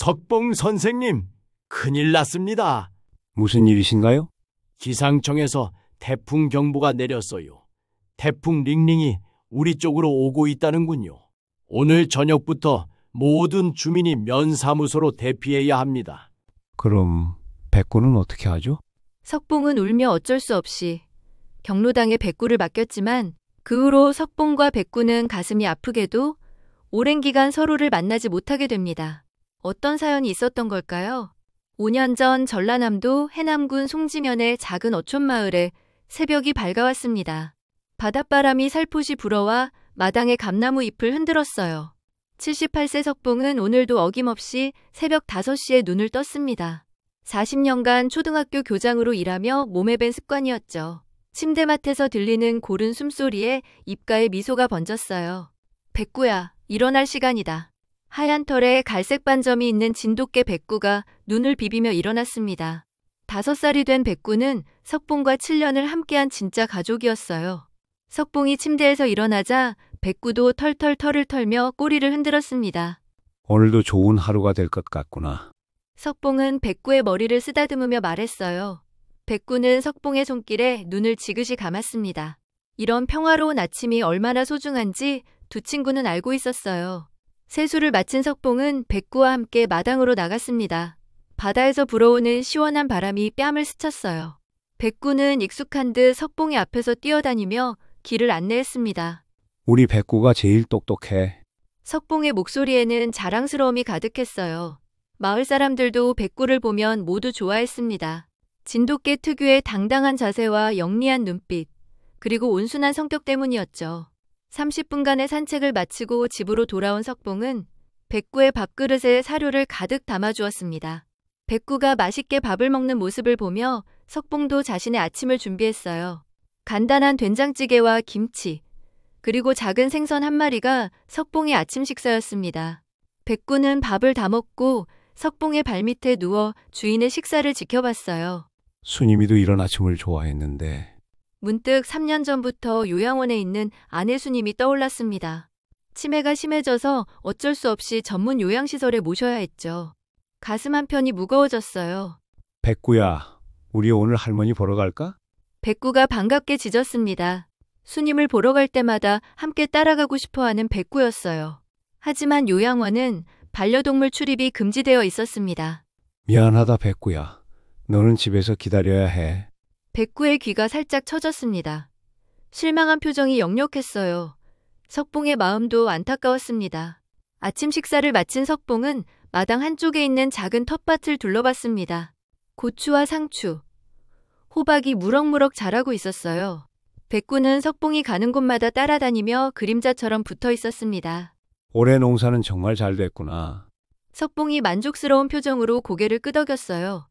석봉 선생님, 큰일 났습니다. 무슨 일이신가요? 기상청에서 태풍 경보가 내렸어요. 태풍 링링이 우리 쪽으로 오고 있다는군요. 오늘 저녁부터 모든 주민이 면사무소로 대피해야 합니다. 그럼 백구는 어떻게 하죠? 석봉은 울며 어쩔 수 없이 경로당에 백구를 맡겼지만 그 후로 석봉과 백구는 가슴이 아프게도 오랜 기간 서로를 만나지 못하게 됩니다. 어떤 사연이 있었던 걸까요? 5년 전 전라남도 해남군 송지면의 작은 어촌마을에 새벽이 밝아왔습니다. 바닷바람이 살포시 불어와 마당의 감나무 잎을 흔들었어요. 78세 석봉은 오늘도 어김없이 새벽 5시에 눈을 떴습니다. 40년간 초등학교 교장으로 일하며 몸에 밴 습관이었죠. 침대맡에서 들리는 고른 숨소리에 입가에 미소가 번졌어요. 백구야, 일어날 시간이다. 하얀 털에 갈색 반점이 있는 진돗개 백구가 눈을 비비며 일어났습니다. 5살이 된 백구는 석봉과 7년을 함께한 진짜 가족이었어요. 석봉이 침대에서 일어나자 백구도 털털 털을 털며 꼬리를 흔들었습니다. 오늘도 좋은 하루가 될 것 같구나. 석봉은 백구의 머리를 쓰다듬으며 말했어요. 백구는 석봉의 손길에 눈을 지그시 감았습니다. 이런 평화로운 아침이 얼마나 소중한지 두 친구는 알고 있었어요. 세수를 마친 석봉은 백구와 함께 마당으로 나갔습니다. 바다에서 불어오는 시원한 바람이 뺨을 스쳤어요. 백구는 익숙한 듯 석봉의 앞에서 뛰어다니며 길을 안내했습니다. 우리 백구가 제일 똑똑해. 석봉의 목소리에는 자랑스러움이 가득했어요. 마을 사람들도 백구를 보면 모두 좋아했습니다. 진돗개 특유의 당당한 자세와 영리한 눈빛, 그리고 온순한 성격 때문이었죠. 30분간의 산책을 마치고 집으로 돌아온 석봉은 백구의 밥그릇에 사료를 가득 담아주었습니다. 백구가 맛있게 밥을 먹는 모습을 보며 석봉도 자신의 아침을 준비했어요. 간단한 된장찌개와 김치, 그리고 작은 생선 한 마리가 석봉의 아침 식사였습니다. 백구는 밥을 다 먹고 석봉의 발밑에 누워 주인의 식사를 지켜봤어요. 순임이도 이런 아침을 좋아했는데. 문득 3년 전부터 요양원에 있는 아내 수님이 떠올랐습니다. 치매가 심해져서 어쩔 수 없이 전문 요양시설에 모셔야 했죠. 가슴 한편이 무거워졌어요. 백구야, 우리 오늘 할머니 보러 갈까? 백구가 반갑게 짖었습니다. 수님을 보러 갈 때마다 함께 따라가고 싶어하는 백구였어요. 하지만 요양원은 반려동물 출입이 금지되어 있었습니다. 미안하다, 백구야. 너는 집에서 기다려야 해. 백구의 귀가 살짝 처졌습니다. 실망한 표정이 역력했어요. 석봉의 마음도 안타까웠습니다. 아침 식사를 마친 석봉은 마당 한쪽에 있는 작은 텃밭을 둘러봤습니다. 고추와 상추, 호박이 무럭무럭 자라고 있었어요. 백구는 석봉이 가는 곳마다 따라다니며 그림자처럼 붙어 있었습니다. 올해 농사는 정말 잘 됐구나. 석봉이 만족스러운 표정으로 고개를 끄덕였어요.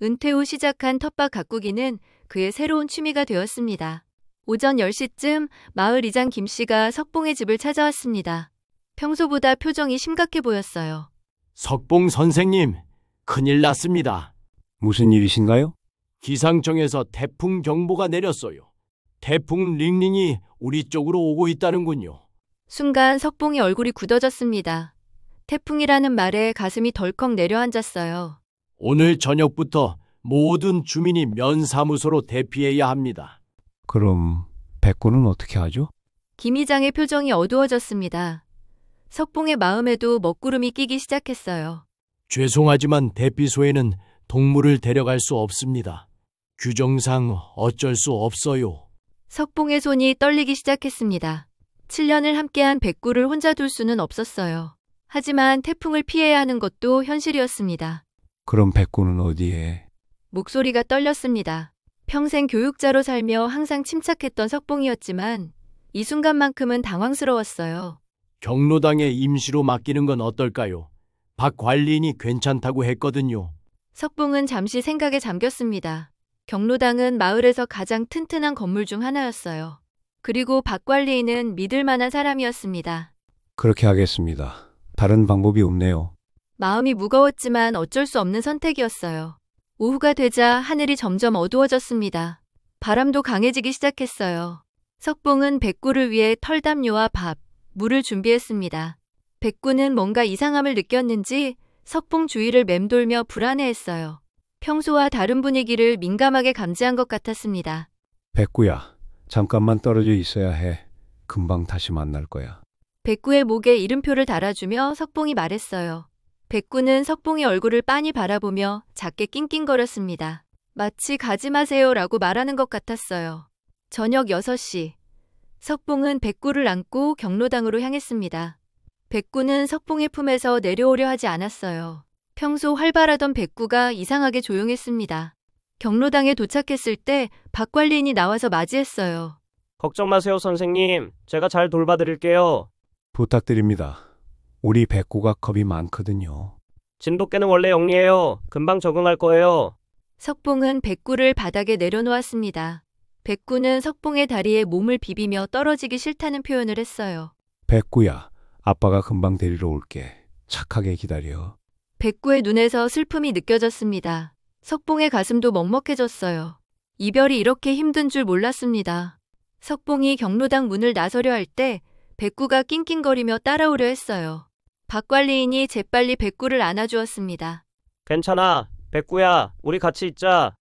은퇴 후 시작한 텃밭 가꾸기는 그의 새로운 취미가 되었습니다. 오전 10시쯤 마을 이장 김씨가 석봉의 집을 찾아왔습니다. 평소보다 표정이 심각해 보였어요. 석봉 선생님, 큰일 났습니다. 무슨 일이신가요? 기상청에서 태풍 경보가 내렸어요. 태풍 링링이 우리 쪽으로 오고 있다는군요. 순간 석봉의 얼굴이 굳어졌습니다. 태풍이라는 말에 가슴이 덜컥 내려앉았어요. 오늘 저녁부터 모든 주민이 면사무소로 대피해야 합니다. 그럼 백구는 어떻게 하죠? 김 이장의 표정이 어두워졌습니다. 석봉의 마음에도 먹구름이 끼기 시작했어요. 죄송하지만 대피소에는 동물을 데려갈 수 없습니다. 규정상 어쩔 수 없어요. 석봉의 손이 떨리기 시작했습니다. 7년을 함께한 백구를 혼자 둘 수는 없었어요. 하지만 태풍을 피해야 하는 것도 현실이었습니다. 그럼 백구는 어디에? 목소리가 떨렸습니다. 평생 교육자로 살며 항상 침착했던 석봉이었지만 이 순간만큼은 당황스러웠어요. 경로당에 임시로 맡기는 건 어떨까요? 박 관리인이 괜찮다고 했거든요. 석봉은 잠시 생각에 잠겼습니다. 경로당은 마을에서 가장 튼튼한 건물 중 하나였어요. 그리고 박 관리인은 믿을 만한 사람이었습니다. 그렇게 하겠습니다. 다른 방법이 없네요. 마음이 무거웠지만 어쩔 수 없는 선택이었어요. 오후가 되자 하늘이 점점 어두워졌습니다. 바람도 강해지기 시작했어요. 석봉은 백구를 위해 털담요와 밥, 물을 준비했습니다. 백구는 뭔가 이상함을 느꼈는지 석봉 주위를 맴돌며 불안해했어요. 평소와 다른 분위기를 민감하게 감지한 것 같았습니다. 백구야, 잠깐만 떨어져 있어야 해. 금방 다시 만날 거야. 백구의 목에 이름표를 달아주며 석봉이 말했어요. 백구는 석봉의 얼굴을 빤히 바라보며 작게 낑낑거렸습니다. 마치 가지 마세요라고 말하는 것 같았어요. 저녁 6시. 석봉은 백구를 안고 경로당으로 향했습니다. 백구는 석봉의 품에서 내려오려 하지 않았어요. 평소 활발하던 백구가 이상하게 조용했습니다. 경로당에 도착했을 때 박 관리인이 나와서 맞이했어요. 걱정 마세요, 선생님. 제가 잘 돌봐드릴게요. 부탁드립니다. 우리 백구가 겁이 많거든요. 진돗개는 원래 영리해요. 금방 적응할 거예요. 석봉은 백구를 바닥에 내려놓았습니다. 백구는 석봉의 다리에 몸을 비비며 떨어지기 싫다는 표현을 했어요. 백구야, 아빠가 금방 데리러 올게. 착하게 기다려. 백구의 눈에서 슬픔이 느껴졌습니다. 석봉의 가슴도 먹먹해졌어요. 이별이 이렇게 힘든 줄 몰랐습니다. 석봉이 경로당 문을 나서려 할 때 백구가 낑낑거리며 따라오려 했어요. 박 관리인이 재빨리 백구를 안아주었습니다. 괜찮아. 백구야, 우리 같이 있자.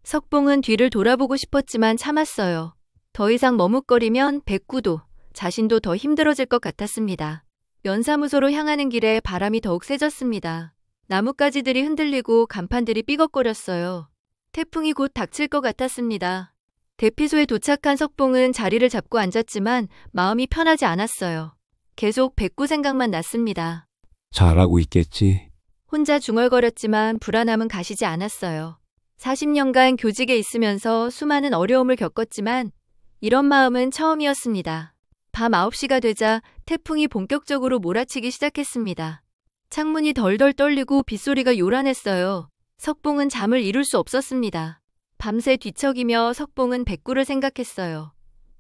석봉은 뒤를 돌아보고 싶었지만 참았어요. 더 이상 머뭇거리면 백구도 자신도 더 힘들어질 것 같았습니다. 면사무소로 향하는 길에 바람이 더욱 세졌습니다. 나뭇가지들이 흔들리고 간판들이 삐걱거렸어요. 태풍이 곧 닥칠 것 같았습니다. 대피소에 도착한 석봉은 자리를 잡고 앉았지만 마음이 편하지 않았어요. 계속 백구 생각만 났습니다. 잘하고 있겠지? 혼자 중얼거렸지만 불안함은 가시지 않았어요. 40년간 교직에 있으면서 수많은 어려움을 겪었지만 이런 마음은 처음이었습니다. 밤 9시가 되자 태풍이 본격적으로 몰아치기 시작했습니다. 창문이 덜덜 떨리고 빗소리가 요란했어요. 석봉은 잠을 이룰 수 없었습니다. 밤새 뒤척이며 석봉은 백구를 생각했어요.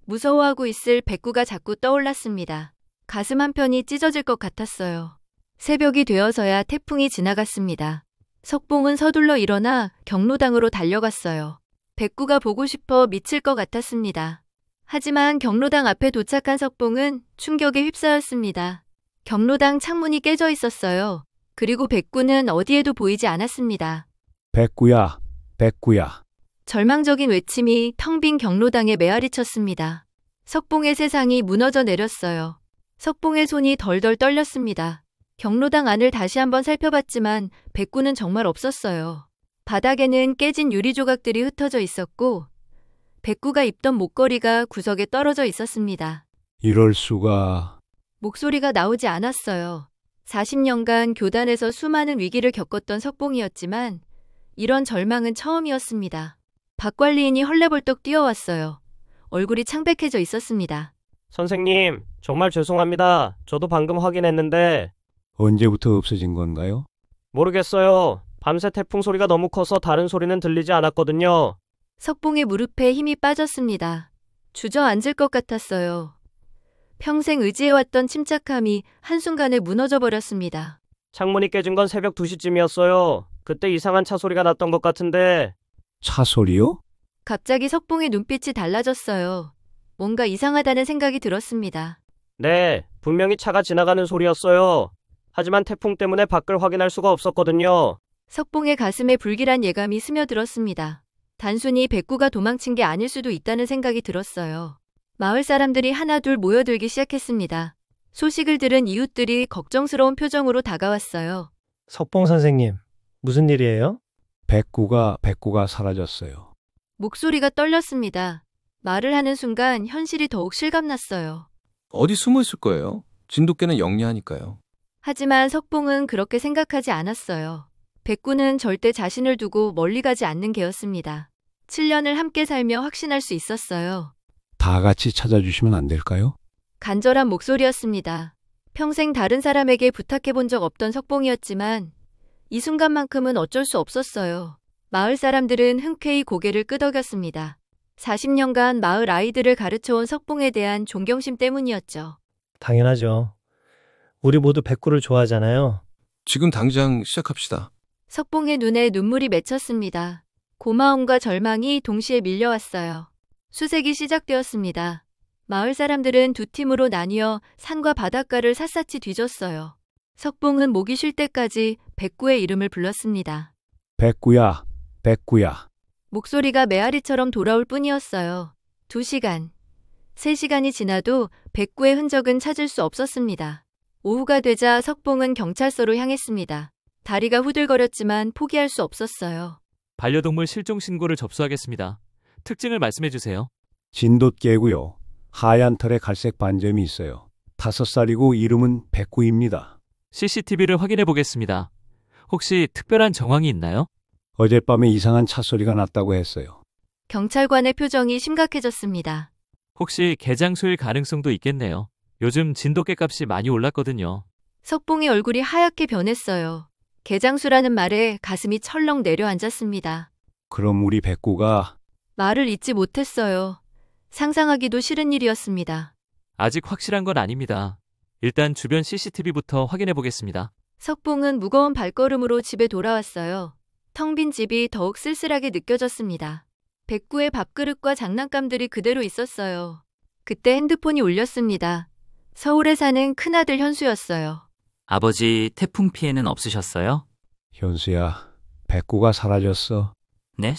무서워하고 있을 백구가 자꾸 떠올랐습니다. 가슴 한편이 찢어질 것 같았어요. 새벽이 되어서야 태풍이 지나갔습니다. 석봉은 서둘러 일어나 경로당으로 달려갔어요. 백구가 보고 싶어 미칠 것 같았습니다. 하지만 경로당 앞에 도착한 석봉은 충격에 휩싸였습니다. 경로당 창문이 깨져 있었어요. 그리고 백구는 어디에도 보이지 않았습니다. 백구야, 백구야. 절망적인 외침이 텅 빈 경로당에 메아리쳤습니다. 석봉의 세상이 무너져 내렸어요. 석봉의 손이 덜덜 떨렸습니다. 경로당 안을 다시 한번 살펴봤지만 백구는 정말 없었어요. 바닥에는 깨진 유리 조각들이 흩어져 있었고 백구가 입던 목걸이가 구석에 떨어져 있었습니다. 이럴 수가. 목소리가 나오지 않았어요. 40년간 교단에서 수많은 위기를 겪었던 석봉이었지만 이런 절망은 처음이었습니다. 박 관리인이 헐레벌떡 뛰어왔어요. 얼굴이 창백해져 있었습니다. 선생님, 정말 죄송합니다. 저도 방금 확인했는데. 언제부터 없어진 건가요? 모르겠어요. 밤새 태풍 소리가 너무 커서 다른 소리는 들리지 않았거든요. 석봉의 무릎에 힘이 빠졌습니다. 주저앉을 것 같았어요. 평생 의지해왔던 침착함이 한순간에 무너져 버렸습니다. 창문이 깨진 건 새벽 2시쯤이었어요. 그때 이상한 차 소리가 났던 것 같은데. 차 소리요? 갑자기 석봉의 눈빛이 달라졌어요. 뭔가 이상하다는 생각이 들었습니다. 네, 분명히 차가 지나가는 소리였어요. 하지만 태풍 때문에 밖을 확인할 수가 없었거든요. 석봉의 가슴에 불길한 예감이 스며들었습니다. 단순히 백구가 도망친 게 아닐 수도 있다는 생각이 들었어요. 마을 사람들이 하나둘 모여들기 시작했습니다. 소식을 들은 이웃들이 걱정스러운 표정으로 다가왔어요. 석봉 선생님, 무슨 일이에요? 백구가 사라졌어요. 목소리가 떨렸습니다. 말을 하는 순간 현실이 더욱 실감났어요. 어디 숨어 있을 거예요? 진돗개는 영리하니까요. 하지만 석봉은 그렇게 생각하지 않았어요. 백구는 절대 자신을 두고 멀리 가지 않는 개였습니다. 7년을 함께 살며 확신할 수 있었어요. 다 같이 찾아주시면 안 될까요? 간절한 목소리였습니다. 평생 다른 사람에게 부탁해 본 적 없던 석봉이었지만 이 순간만큼은 어쩔 수 없었어요. 마을 사람들은 흔쾌히 고개를 끄덕였습니다. 40년간 마을 아이들을 가르쳐온 석봉에 대한 존경심 때문이었죠. 당연하죠. 우리 모두 백구를 좋아하잖아요. 지금 당장 시작합시다. 석봉의 눈에 눈물이 맺혔습니다. 고마움과 절망이 동시에 밀려왔어요. 수색이 시작되었습니다. 마을 사람들은 두 팀으로 나뉘어 산과 바닷가를 샅샅이 뒤졌어요. 석봉은 목이 쉴 때까지 백구의 이름을 불렀습니다. 백구야, 백구야. 목소리가 메아리처럼 돌아올 뿐이었어요. 2시간, 3시간이 지나도 백구의 흔적은 찾을 수 없었습니다. 오후가 되자 석봉은 경찰서로 향했습니다. 다리가 후들거렸지만 포기할 수 없었어요. 반려동물 실종 신고를 접수하겠습니다. 특징을 말씀해 주세요. 진돗개고요. 하얀 털에 갈색 반점이 있어요. 5살이고 이름은 백구입니다. CCTV를 확인해 보겠습니다. 혹시 특별한 정황이 있나요? 어젯밤에 이상한 차 소리가 났다고 했어요. 경찰관의 표정이 심각해졌습니다. 혹시 개장수일 가능성도 있겠네요. 요즘 진돗개 값이 많이 올랐거든요. 석봉의 얼굴이 하얗게 변했어요. 개장수라는 말에 가슴이 철렁 내려앉았습니다. 그럼 우리 백구가 말을 잇지 못했어요. 상상하기도 싫은 일이었습니다. 아직 확실한 건 아닙니다. 일단 주변 CCTV부터 확인해 보겠습니다. 석봉은 무거운 발걸음으로 집에 돌아왔어요. 텅 빈 집이 더욱 쓸쓸하게 느껴졌습니다. 백구의 밥그릇과 장난감들이 그대로 있었어요. 그때 핸드폰이 울렸습니다. 서울에 사는 큰아들 현수였어요. 아버지, 태풍 피해는 없으셨어요? 현수야, 백구가 사라졌어. 네?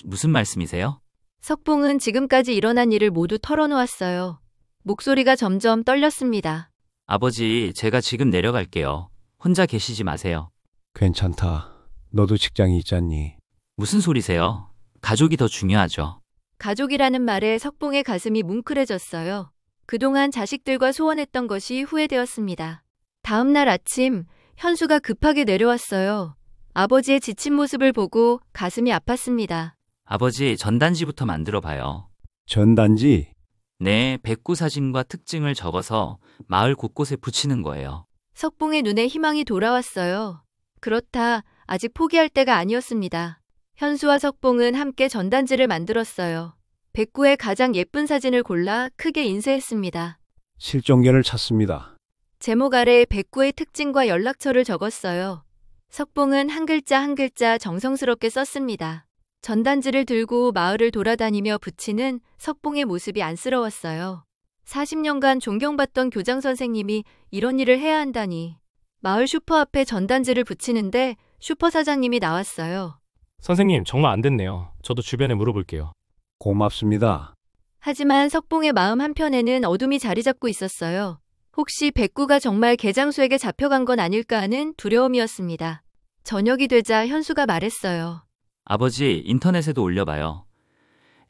무슨 말씀이세요? 석봉은 지금까지 일어난 일을 모두 털어놓았어요. 목소리가 점점 떨렸습니다. 아버지, 제가 지금 내려갈게요. 혼자 계시지 마세요. 괜찮다. 너도 직장이 있잖니. 무슨 소리세요? 가족이 더 중요하죠. 가족이라는 말에 석봉의 가슴이 뭉클해졌어요. 그동안 자식들과 소원했던 것이 후회되었습니다. 다음 날 아침, 현수가 급하게 내려왔어요. 아버지의 지친 모습을 보고 가슴이 아팠습니다. 아버지, 전단지부터 만들어 봐요. 전단지? 네, 백구 사진과 특징을 적어서 마을 곳곳에 붙이는 거예요. 석봉의 눈에 희망이 돌아왔어요. 그렇다, 아직 포기할 때가 아니었습니다. 현수와 석봉은 함께 전단지를 만들었어요. 백구의 가장 예쁜 사진을 골라 크게 인쇄했습니다. 실종개를 찾습니다. 제목 아래 백구의 특징과 연락처를 적었어요. 석봉은 한 글자 한 글자 정성스럽게 썼습니다. 전단지를 들고 마을을 돌아다니며 붙이는 석봉의 모습이 안쓰러웠어요. 40년간 존경받던 교장 선생님이 이런 일을 해야 한다니. 마을 슈퍼 앞에 전단지를 붙이는데 슈퍼 사장님이 나왔어요. 선생님, 정말 안 됐네요. 저도 주변에 물어볼게요. 고맙습니다. 하지만 석봉의 마음 한편에는 어둠이 자리 잡고 있었어요. 혹시 백구가 정말 개장수에게 잡혀간 건 아닐까 하는 두려움이었습니다. 저녁이 되자 현수가 말했어요. 아버지, 인터넷에도 올려봐요.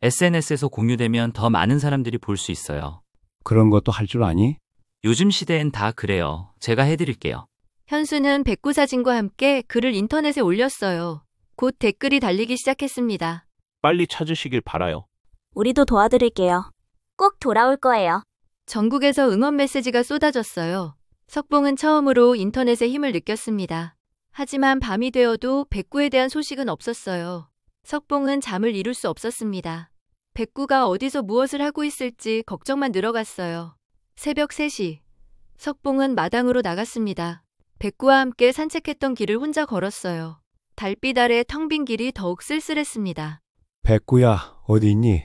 SNS에서 공유되면 더 많은 사람들이 볼 수 있어요. 그런 것도 할 줄 아니? 요즘 시대엔 다 그래요. 제가 해드릴게요. 현수는 백구 사진과 함께 글을 인터넷에 올렸어요. 곧 댓글이 달리기 시작했습니다. 빨리 찾으시길 바라요. 우리도 도와드릴게요. 꼭 돌아올 거예요. 전국에서 응원 메시지가 쏟아졌어요. 석봉은 처음으로 인터넷의 힘을 느꼈습니다. 하지만 밤이 되어도 백구에 대한 소식은 없었어요. 석봉은 잠을 이룰 수 없었습니다. 백구가 어디서 무엇을 하고 있을지 걱정만 늘어갔어요. 새벽 3시, 석봉은 마당으로 나갔습니다. 백구와 함께 산책했던 길을 혼자 걸었어요. 달빛 아래 텅 빈 길이 더욱 쓸쓸했습니다. 백구야, 어디 있니?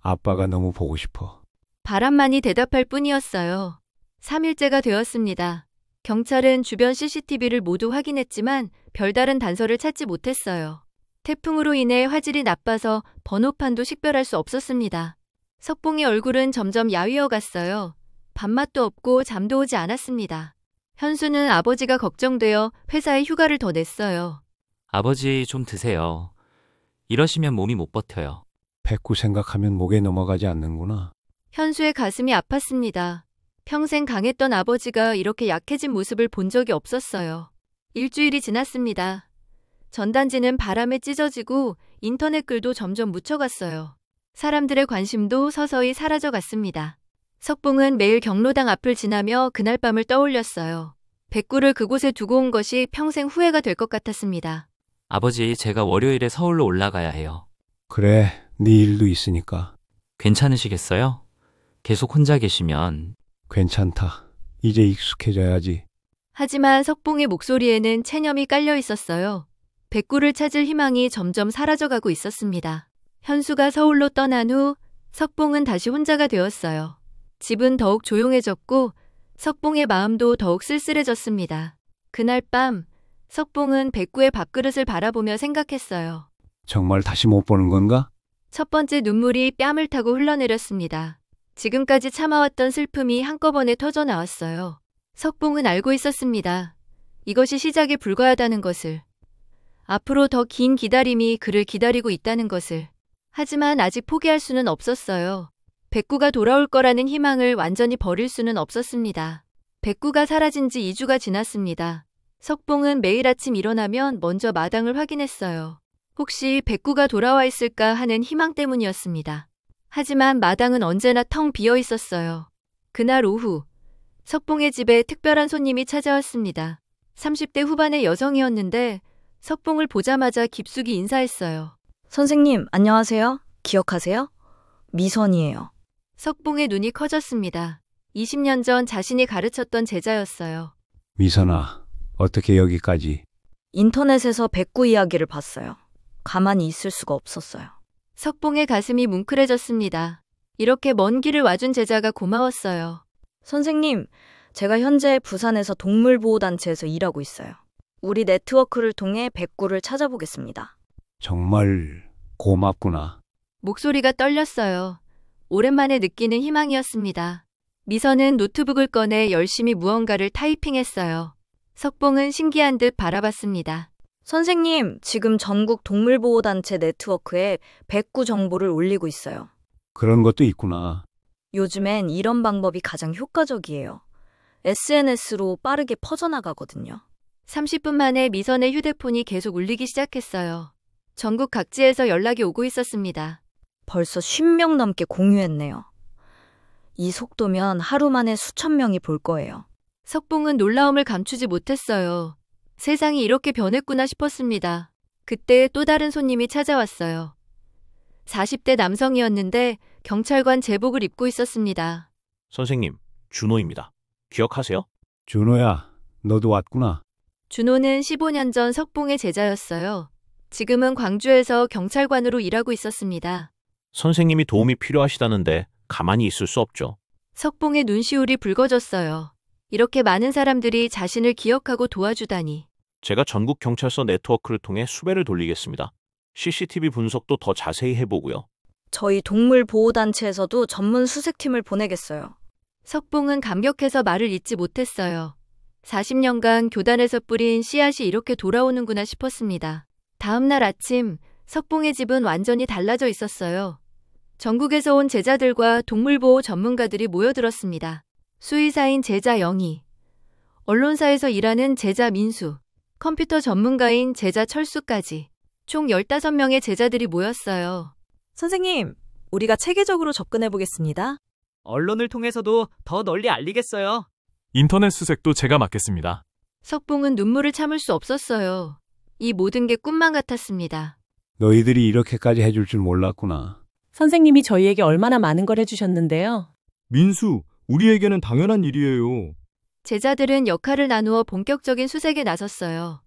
아빠가 너무 보고 싶어. 바람만이 대답할 뿐이었어요. 3일째가 되었습니다. 경찰은 주변 CCTV를 모두 확인했지만 별다른 단서를 찾지 못했어요. 태풍으로 인해 화질이 나빠서 번호판도 식별할 수 없었습니다. 석봉의 얼굴은 점점 야위어 갔어요. 밥맛도 없고 잠도 오지 않았습니다. 현수는 아버지가 걱정되어 회사에 휴가를 더 냈어요. 아버지, 좀 드세요. 이러시면 몸이 못 버텨요. 백구 생각하면 목에 넘어가지 않는구나. 현수의 가슴이 아팠습니다. 평생 강했던 아버지가 이렇게 약해진 모습을 본 적이 없었어요. 일주일이 지났습니다. 전단지는 바람에 찢어지고 인터넷 글도 점점 묻혀갔어요. 사람들의 관심도 서서히 사라져갔습니다. 석봉은 매일 경로당 앞을 지나며 그날 밤을 떠올렸어요. 백구를 그곳에 두고 온 것이 평생 후회가 될 것 같았습니다. 아버지, 제가 월요일에 서울로 올라가야 해요. 그래, 네 일도 있으니까. 괜찮으시겠어요? 계속 혼자 계시면. 괜찮다. 이제 익숙해져야지. 하지만 석봉의 목소리에는 체념이 깔려 있었어요. 백구를 찾을 희망이 점점 사라져가고 있었습니다. 현수가 서울로 떠난 후 석봉은 다시 혼자가 되었어요. 집은 더욱 조용해졌고 석봉의 마음도 더욱 쓸쓸해졌습니다. 그날 밤 석봉은 백구의 밥그릇을 바라보며 생각했어요. 정말 다시 못 보는 건가? 첫 번째 눈물이 뺨을 타고 흘러내렸습니다. 지금까지 참아왔던 슬픔이 한꺼번에 터져 나왔어요. 석봉은 알고 있었습니다. 이것이 시작에 불과하다는 것을. 앞으로 더 긴 기다림이 그를 기다리고 있다는 것을. 하지만 아직 포기할 수는 없었어요. 백구가 돌아올 거라는 희망을 완전히 버릴 수는 없었습니다. 백구가 사라진 지 2주가 지났습니다. 석봉은 매일 아침 일어나면 먼저 마당을 확인했어요. 혹시 백구가 돌아와 있을까 하는 희망 때문이었습니다. 하지만 마당은 언제나 텅 비어 있었어요. 그날 오후, 석봉의 집에 특별한 손님이 찾아왔습니다. 30대 후반의 여성이었는데 석봉을 보자마자 깊숙이 인사했어요. 선생님, 안녕하세요. 기억하세요? 미선이에요. 석봉의 눈이 커졌습니다. 20년 전 자신이 가르쳤던 제자였어요. 미선아, 어떻게 여기까지? 인터넷에서 백구 이야기를 봤어요. 가만히 있을 수가 없었어요. 석봉의 가슴이 뭉클해졌습니다. 이렇게 먼 길을 와준 제자가 고마웠어요. 선생님, 제가 현재 부산에서 동물보호단체에서 일하고 있어요. 우리 네트워크를 통해 백구를 찾아보겠습니다. 정말 고맙구나. 목소리가 떨렸어요. 오랜만에 느끼는 희망이었습니다. 미선은 노트북을 꺼내 열심히 무언가를 타이핑했어요. 석봉은 신기한 듯 바라봤습니다. 선생님, 지금 전국 동물보호단체 네트워크에 백구 정보를 올리고 있어요. 그런 것도 있구나. 요즘엔 이런 방법이 가장 효과적이에요. SNS로 빠르게 퍼져나가거든요. 30분 만에 미선의 휴대폰이 계속 울리기 시작했어요. 전국 각지에서 연락이 오고 있었습니다. 벌써 50명 넘게 공유했네요. 이 속도면 하루 만에 수천 명이 볼 거예요. 석봉은 놀라움을 감추지 못했어요. 세상이 이렇게 변했구나 싶었습니다. 그때 또 다른 손님이 찾아왔어요. 40대 남성이었는데 경찰관 제복을 입고 있었습니다. 선생님, 준호입니다. 기억하세요? 준호야, 너도 왔구나. 준호는 15년 전 석봉의 제자였어요. 지금은 광주에서 경찰관으로 일하고 있었습니다. 선생님이 도움이 필요하시다는데 가만히 있을 수 없죠. 석봉의 눈시울이 붉어졌어요. 이렇게 많은 사람들이 자신을 기억하고 도와주다니. 제가 전국 경찰서 네트워크를 통해 수배를 돌리겠습니다. CCTV 분석도 더 자세히 해보고요. 저희 동물보호단체에서도 전문 수색팀을 보내겠어요. 석봉은 감격해서 말을 잇지 못했어요. 40년간 교단에서 뿌린 씨앗이 이렇게 돌아오는구나 싶었습니다. 다음 날 아침, 석봉의 집은 완전히 달라져 있었어요. 전국에서 온 제자들과 동물보호 전문가들이 모여들었습니다. 수의사인 제자 영희, 언론사에서 일하는 제자 민수, 컴퓨터 전문가인 제자 철수까지 총 15명의 제자들이 모였어요. 선생님, 우리가 체계적으로 접근해 보겠습니다. 언론을 통해서도 더 널리 알리겠어요. 인터넷 수색도 제가 맡겠습니다. 석봉은 눈물을 참을 수 없었어요. 이 모든 게 꿈만 같았습니다. 너희들이 이렇게까지 해줄 줄 몰랐구나. 선생님이 저희에게 얼마나 많은 걸 해주셨는데요. 민수, 우리에게는 당연한 일이에요. 제자들은 역할을 나누어 본격적인 수색에 나섰어요.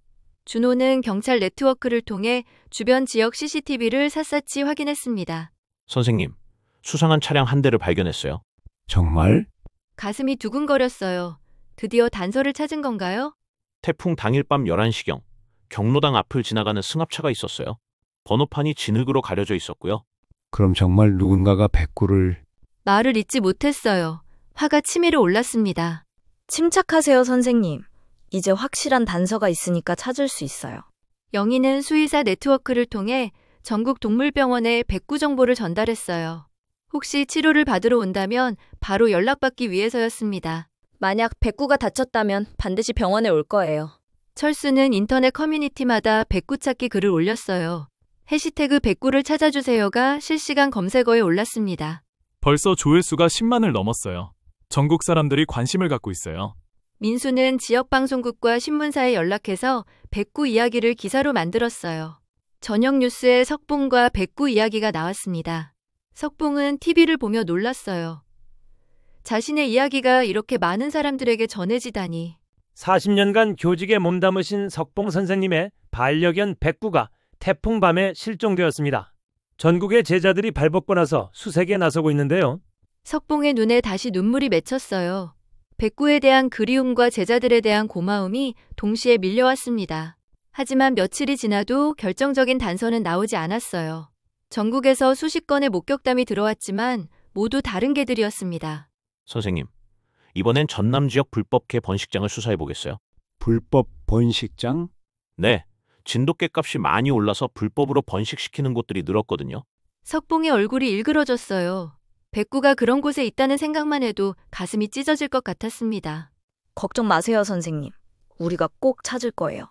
준호는 경찰 네트워크를 통해 주변 지역 CCTV를 샅샅이 확인했습니다. 선생님, 수상한 차량 한 대를 발견했어요. 정말? 가슴이 두근거렸어요. 드디어 단서를 찾은 건가요? 태풍 당일 밤 11시경, 경로당 앞을 지나가는 승합차가 있었어요. 번호판이 진흙으로 가려져 있었고요. 그럼 정말 누군가가 백구를... 말을 잇지 못했어요. 화가 치밀어 올랐습니다. 침착하세요, 선생님. 이제 확실한 단서가 있으니까 찾을 수 있어요. 영희는 수의사 네트워크를 통해 전국 동물병원에 백구 정보를 전달했어요. 혹시 치료를 받으러 온다면 바로 연락받기 위해서였습니다. 만약 백구가 다쳤다면 반드시 병원에 올 거예요. 철수는 인터넷 커뮤니티마다 백구 찾기 글을 올렸어요. 해시태그 백구를 찾아주세요가 실시간 검색어에 올랐습니다. 벌써 조회수가 10만을 넘었어요. 전국 사람들이 관심을 갖고 있어요. 민수는 지역방송국과 신문사에 연락해서 백구 이야기를 기사로 만들었어요. 저녁 뉴스에 석봉과 백구 이야기가 나왔습니다. 석봉은 TV를 보며 놀랐어요. 자신의 이야기가 이렇게 많은 사람들에게 전해지다니. 40년간 교직에 몸담으신 석봉 선생님의 반려견 백구가 태풍 밤에 실종되었습니다. 전국의 제자들이 발벗고 나서 수색에 나서고 있는데요. 석봉의 눈에 다시 눈물이 맺혔어요. 백구에 대한 그리움과 제자들에 대한 고마움이 동시에 밀려왔습니다. 하지만 며칠이 지나도 결정적인 단서는 나오지 않았어요. 전국에서 수십 건의 목격담이 들어왔지만 모두 다른 개들이었습니다. 선생님, 이번엔 전남 지역 불법 개 번식장을 수사해 보겠어요? 불법 번식장? 네, 진돗개 값이 많이 올라서 불법으로 번식시키는 곳들이 늘었거든요. 석봉의 얼굴이 일그러졌어요. 백구가 그런 곳에 있다는 생각만 해도 가슴이 찢어질 것 같았습니다. 걱정 마세요, 선생님. 우리가 꼭 찾을 거예요.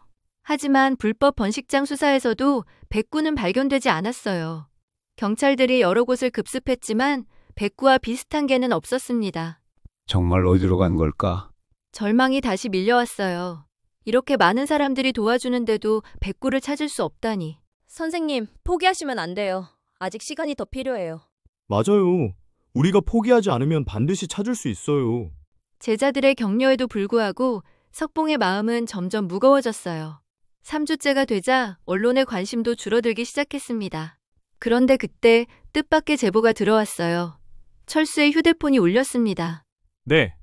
하지만 불법 번식장 수사에서도 백구는 발견되지 않았어요. 경찰들이 여러 곳을 급습했지만 백구와 비슷한 개는 없었습니다. 정말 어디로 간 걸까? 절망이 다시 밀려왔어요. 이렇게 많은 사람들이 도와주는데도 백구를 찾을 수 없다니. 선생님, 포기하시면 안 돼요. 아직 시간이 더 필요해요. 맞아요. 우리가 포기하지 않으면 반드시 찾을 수 있어요. 제자들의 격려에도 불구하고 석봉의 마음은 점점 무거워졌어요. 3주째가 되자 언론의 관심도 줄어들기 시작했습니다. 그런데 그때 뜻밖의 제보가 들어왔어요. 철수의 휴대폰이 울렸습니다. 네,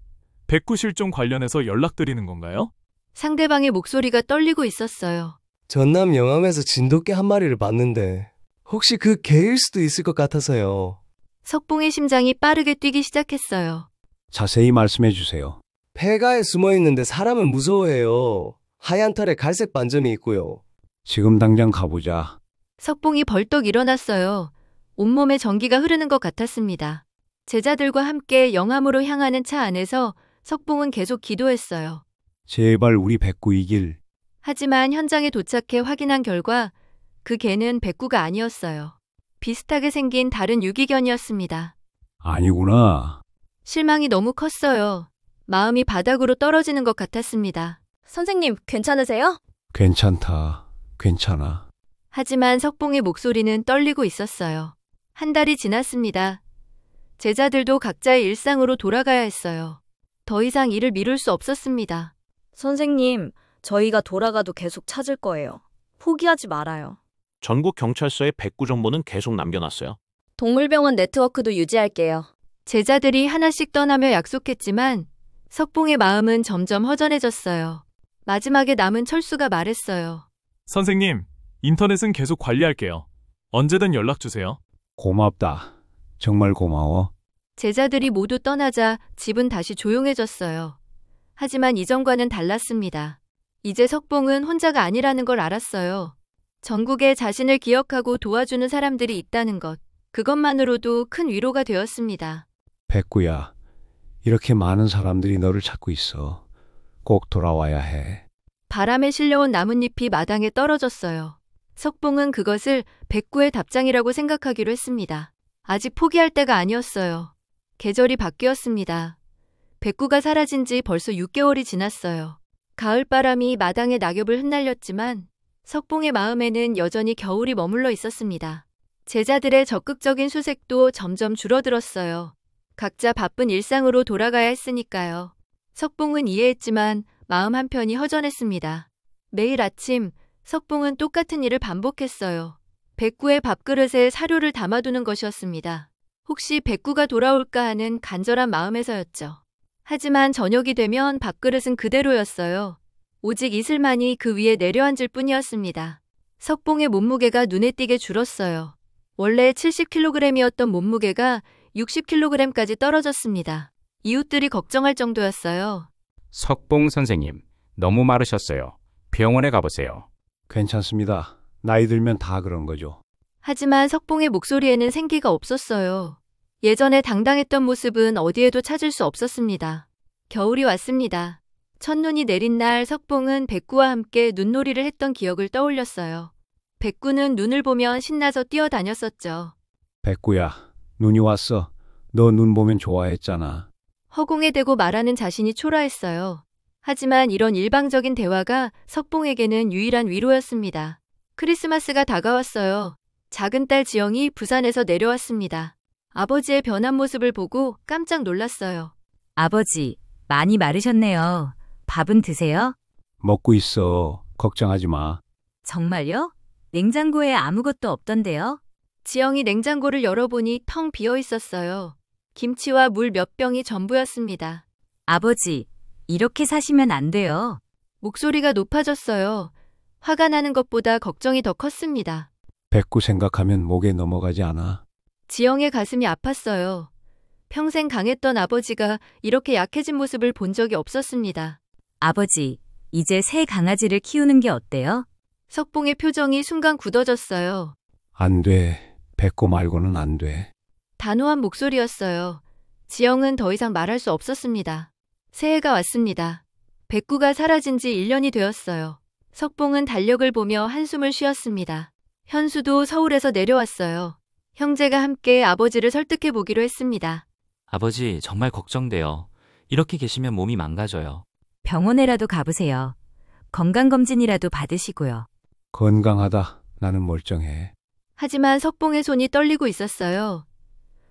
백구 실종 관련해서 연락드리는 건가요? 상대방의 목소리가 떨리고 있었어요. 전남 영암에서 진돗개 한 마리를 봤는데 혹시 그 개일 수도 있을 것 같아서요. 석봉의 심장이 빠르게 뛰기 시작했어요. 자세히 말씀해 주세요. 폐가에 숨어 있는데 사람을 무서워해요. 하얀 털에 갈색 반점이 있고요. 지금 당장 가보자. 석봉이 벌떡 일어났어요. 온몸에 전기가 흐르는 것 같았습니다. 제자들과 함께 영암으로 향하는 차 안에서 석봉은 계속 기도했어요. 제발 우리 백구 이길. 하지만 현장에 도착해 확인한 결과 그 개는 백구가 아니었어요. 비슷하게 생긴 다른 유기견이었습니다. 아니구나. 실망이 너무 컸어요. 마음이 바닥으로 떨어지는 것 같았습니다. 선생님, 괜찮으세요? 괜찮다. 괜찮아. 하지만 석봉의 목소리는 떨리고 있었어요. 한 달이 지났습니다. 제자들도 각자의 일상으로 돌아가야 했어요. 더 이상 일을 미룰 수 없었습니다. 선생님, 저희가 돌아가도 계속 찾을 거예요. 포기하지 말아요. 전국 경찰서에 백구 정보는 계속 남겨놨어요. 동물병원 네트워크도 유지할게요. 제자들이 하나씩 떠나며 약속했지만 석봉의 마음은 점점 허전해졌어요. 마지막에 남은 철수가 말했어요. 선생님, 인터넷은 계속 관리할게요. 언제든 연락 주세요. 고맙다. 정말 고마워. 제자들이 모두 떠나자 집은 다시 조용해졌어요. 하지만 이전과는 달랐습니다. 이제 석봉은 혼자가 아니라는 걸 알았어요. 전국에 자신을 기억하고 도와주는 사람들이 있다는 것, 그것만으로도 큰 위로가 되었습니다. 백구야, 이렇게 많은 사람들이 너를 찾고 있어. 꼭 돌아와야 해. 바람에 실려온 나뭇잎이 마당에 떨어졌어요. 석봉은 그것을 백구의 답장이라고 생각하기로 했습니다. 아직 포기할 때가 아니었어요. 계절이 바뀌었습니다. 백구가 사라진 지 벌써 6개월이 지났어요. 가을바람이 마당에 낙엽을 흩날렸지만 석봉의 마음에는 여전히 겨울이 머물러 있었습니다. 제자들의 적극적인 수색도 점점 줄어들었어요. 각자 바쁜 일상으로 돌아가야 했으니까요. 석봉은 이해했지만 마음 한편이 허전했습니다. 매일 아침 석봉은 똑같은 일을 반복했어요. 백구의 밥그릇에 사료를 담아두는 것이었습니다. 혹시 백구가 돌아올까 하는 간절한 마음에서였죠. 하지만 저녁이 되면 밥그릇은 그대로였어요. 오직 이슬만이 그 위에 내려앉을 뿐이었습니다. 석봉의 몸무게가 눈에 띄게 줄었어요. 원래 70kg이었던 몸무게가 60kg까지 떨어졌습니다. 이웃들이 걱정할 정도였어요. 석봉 선생님, 너무 마르셨어요. 병원에 가보세요. 괜찮습니다. 나이 들면 다 그런 거죠. 하지만 석봉의 목소리에는 생기가 없었어요. 예전에 당당했던 모습은 어디에도 찾을 수 없었습니다. 겨울이 왔습니다. 첫눈이 내린 날 석봉은 백구와 함께 눈놀이를 했던 기억을 떠올렸어요. 백구는 눈을 보면 신나서 뛰어다녔었죠. 백구야, 눈이 왔어. 너 눈 보면 좋아했잖아. 허공에 대고 말하는 자신이 초라했어요. 하지만 이런 일방적인 대화가 석봉에게는 유일한 위로였습니다. 크리스마스가 다가왔어요. 작은 딸 지영이 부산에서 내려왔습니다. 아버지의 변한 모습을 보고 깜짝 놀랐어요. 아버지, 많이 마르셨네요. 밥은 드세요? 먹고 있어. 걱정하지 마. 정말요? 냉장고에 아무것도 없던데요? 지영이 냉장고를 열어보니 텅 비어 있었어요. 김치와 물 몇 병이 전부였습니다. 아버지, 이렇게 사시면 안 돼요. 목소리가 높아졌어요. 화가 나는 것보다 걱정이 더 컸습니다. 백구 생각하면 목에 넘어가지 않아. 지영의 가슴이 아팠어요. 평생 강했던 아버지가 이렇게 약해진 모습을 본 적이 없었습니다. 아버지, 이제 새 강아지를 키우는 게 어때요? 석봉의 표정이 순간 굳어졌어요. 안 돼. 백구 말고는 안 돼. 단호한 목소리였어요. 지영은 더 이상 말할 수 없었습니다. 새해가 왔습니다. 백구가 사라진 지 1년이 되었어요. 석봉은 달력을 보며 한숨을 쉬었습니다. 현수도 서울에서 내려왔어요. 형제가 함께 아버지를 설득해 보기로 했습니다. 아버지, 정말 걱정돼요. 이렇게 계시면 몸이 망가져요. 병원에라도 가보세요. 건강검진이라도 받으시고요. 건강하다. 나는 멀쩡해. 하지만 석봉의 손이 떨리고 있었어요.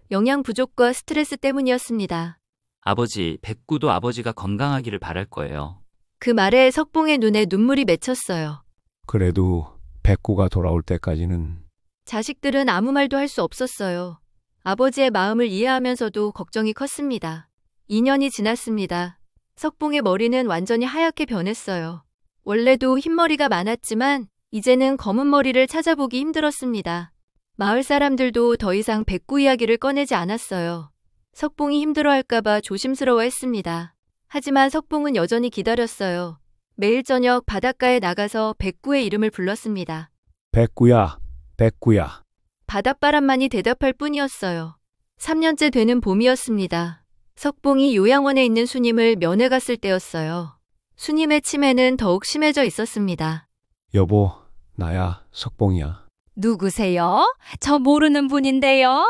영양 부족과 스트레스 때문이었습니다. 아버지, 백구도 아버지가 건강하기를 바랄 거예요. 그 말에 석봉의 눈에 눈물이 맺혔어요. 그래도 백구가 돌아올 때까지는. 자식들은 아무 말도 할 수 없었어요. 아버지의 마음을 이해하면서도 걱정이 컸습니다. 2년이 지났습니다. 석봉의 머리는 완전히 하얗게 변했어요. 원래도 흰머리가 많았지만 이제는 검은 머리를 찾아보기 힘들었습니다. 마을 사람들도 더 이상 백구 이야기를 꺼내지 않았어요. 석봉이 힘들어할까봐 조심스러워했습니다. 하지만 석봉은 여전히 기다렸어요. 매일 저녁 바닷가에 나가서 백구의 이름을 불렀습니다. 백구야, 백구야. 바닷바람만이 대답할 뿐이었어요. 3년째 되는 봄이었습니다. 석봉이 요양원에 있는 수님을 면회 갔을 때였어요. 수님의 치매는 더욱 심해져 있었습니다. 여보, 나야, 석봉이야. 누구세요? 저 모르는 분인데요.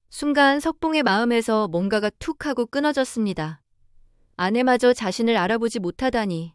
순간 석봉의 마음에서 뭔가가 툭 하고 끊어졌습니다. 아내마저 자신을 알아보지 못하다니.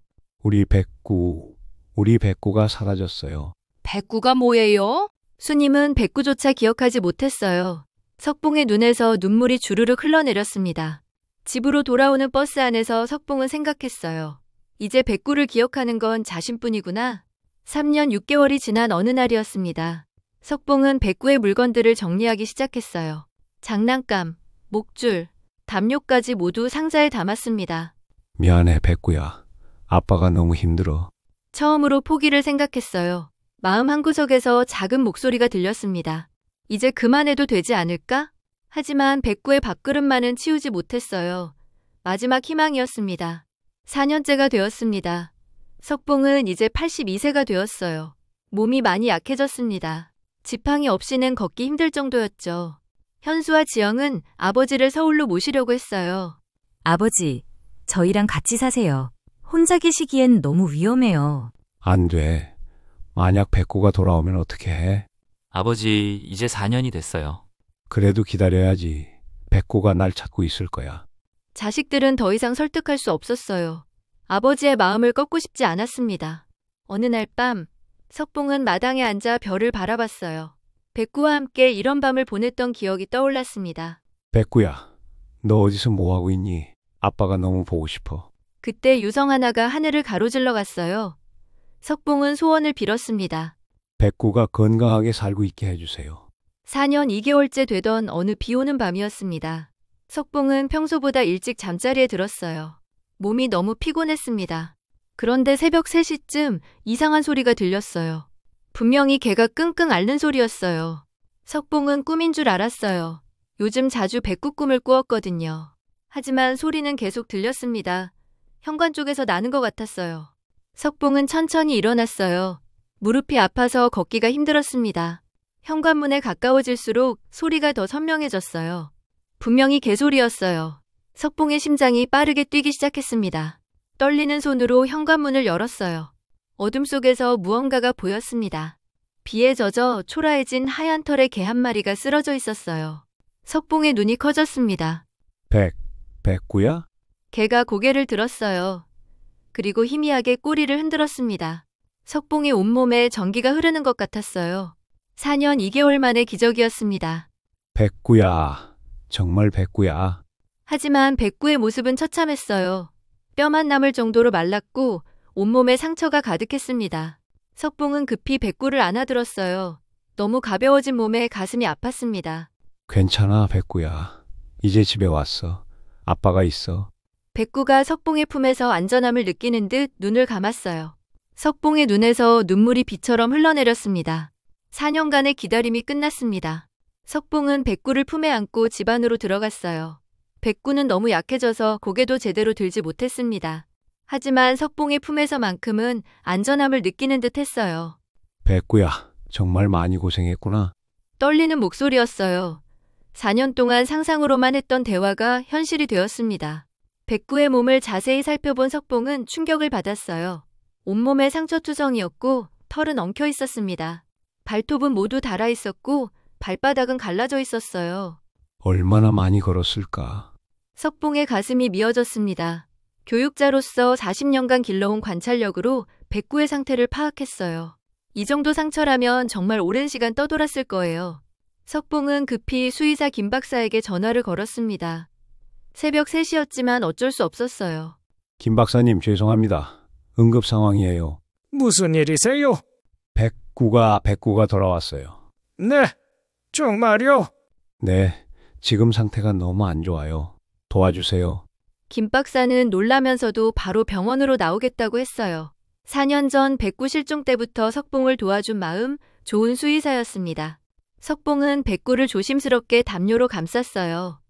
우리 백구가 사라졌어요. 백구가 뭐예요? 수님은 백구조차 기억하지 못했어요. 석봉의 눈에서 눈물이 주르륵 흘러내렸습니다. 집으로 돌아오는 버스 안에서 석봉은 생각했어요. 이제 백구를 기억하는 건 자신뿐이구나. 3년 6개월이 지난 어느 날이었습니다. 석봉은 백구의 물건들을 정리하기 시작했어요. 장난감, 목줄, 담요까지 모두 상자에 담았습니다. 미안해, 백구야. 아빠가 너무 힘들어. 처음으로 포기를 생각했어요. 마음 한구석에서 작은 목소리가 들렸습니다. 이제 그만해도 되지 않을까? 하지만 백구의 밥그릇만은 치우지 못했어요. 마지막 희망이었습니다. 4년째가 되었습니다. 석봉은 이제 82세가 되었어요. 몸이 많이 약해졌습니다. 지팡이 없이는 걷기 힘들 정도였죠. 현수와 지영은 아버지를 서울로 모시려고 했어요. 아버지, 저희랑 같이 사세요. 혼자 계시기엔 너무 위험해요. 안 돼. 만약 백구가 돌아오면 어떻게 해? 아버지, 이제 4년이 됐어요. 그래도 기다려야지. 백구가 날 찾고 있을 거야. 자식들은 더 이상 설득할 수 없었어요. 아버지의 마음을 꺾고 싶지 않았습니다. 어느 날 밤, 석봉은 마당에 앉아 별을 바라봤어요. 백구와 함께 이런 밤을 보냈던 기억이 떠올랐습니다. 백구야, 너 어디서 뭐하고 있니? 아빠가 너무 보고 싶어. 그때 유성 하나가 하늘을 가로질러 갔어요. 석봉은 소원을 빌었습니다. 백구가 건강하게 살고 있게 해주세요. 4년 2개월째 되던 어느 비 오는 밤이었습니다. 석봉은 평소보다 일찍 잠자리에 들었어요. 몸이 너무 피곤했습니다. 그런데 새벽 3시쯤 이상한 소리가 들렸어요. 분명히 개가 끙끙 앓는 소리였어요. 석봉은 꿈인 줄 알았어요. 요즘 자주 백구 꿈을 꾸었거든요. 하지만 소리는 계속 들렸습니다. 현관 쪽에서 나는 것 같았어요. 석봉은 천천히 일어났어요. 무릎이 아파서 걷기가 힘들었습니다. 현관문에 가까워질수록 소리가 더 선명해졌어요. 분명히 개소리였어요. 석봉의 심장이 빠르게 뛰기 시작했습니다. 떨리는 손으로 현관문을 열었어요. 어둠 속에서 무언가가 보였습니다. 비에 젖어 초라해진 하얀 털의 개 한 마리가 쓰러져 있었어요. 석봉의 눈이 커졌습니다. 백구야? 개가 고개를 들었어요. 그리고 희미하게 꼬리를 흔들었습니다. 석봉의 온몸에 전기가 흐르는 것 같았어요. 4년 2개월 만의 기적이었습니다. 백구야, 정말 백구야. 하지만 백구의 모습은 처참했어요. 뼈만 남을 정도로 말랐고 온몸에 상처가 가득했습니다. 석봉은 급히 백구를 안아들었어요. 너무 가벼워진 몸에 가슴이 아팠습니다. 괜찮아, 백구야. 이제 집에 왔어. 아빠가 있어. 백구가 석봉의 품에서 안전함을 느끼는 듯 눈을 감았어요. 석봉의 눈에서 눈물이 비처럼 흘러내렸습니다. 4년간의 기다림이 끝났습니다. 석봉은 백구를 품에 안고 집 안으로 들어갔어요. 백구는 너무 약해져서 고개도 제대로 들지 못했습니다. 하지만 석봉의 품에서만큼은 안전함을 느끼는 듯 했어요. 백구야, 정말 많이 고생했구나. 떨리는 목소리였어요. 4년 동안 상상으로만 했던 대화가 현실이 되었습니다. 백구의 몸을 자세히 살펴본 석봉은 충격을 받았어요. 온몸에 상처투성이었고 털은 엉켜 있었습니다. 발톱은 모두 닳아 있었고 발바닥은 갈라져 있었어요. 얼마나 많이 걸었을까. 석봉의 가슴이 미어졌습니다. 교육자로서 40년간 길러온 관찰력으로 백구의 상태를 파악했어요. 이 정도 상처라면 정말 오랜 시간 떠돌았을 거예요. 석봉은 급히 수의사 김 박사에게 전화를 걸었습니다. 새벽 3시였지만 어쩔 수 없었어요. 김 박사님, 죄송합니다. 응급 상황이에요. 무슨 일이세요? 백구가 돌아왔어요. 네, 정말요? 네, 지금 상태가 너무 안 좋아요. 도와주세요. 김 박사는 놀라면서도 바로 병원으로 나오겠다고 했어요. 4년 전 백구 실종 때부터 석봉을 도와준 마음 좋은 수의사였습니다. 석봉은 백구를 조심스럽게 담요로 감쌌어요.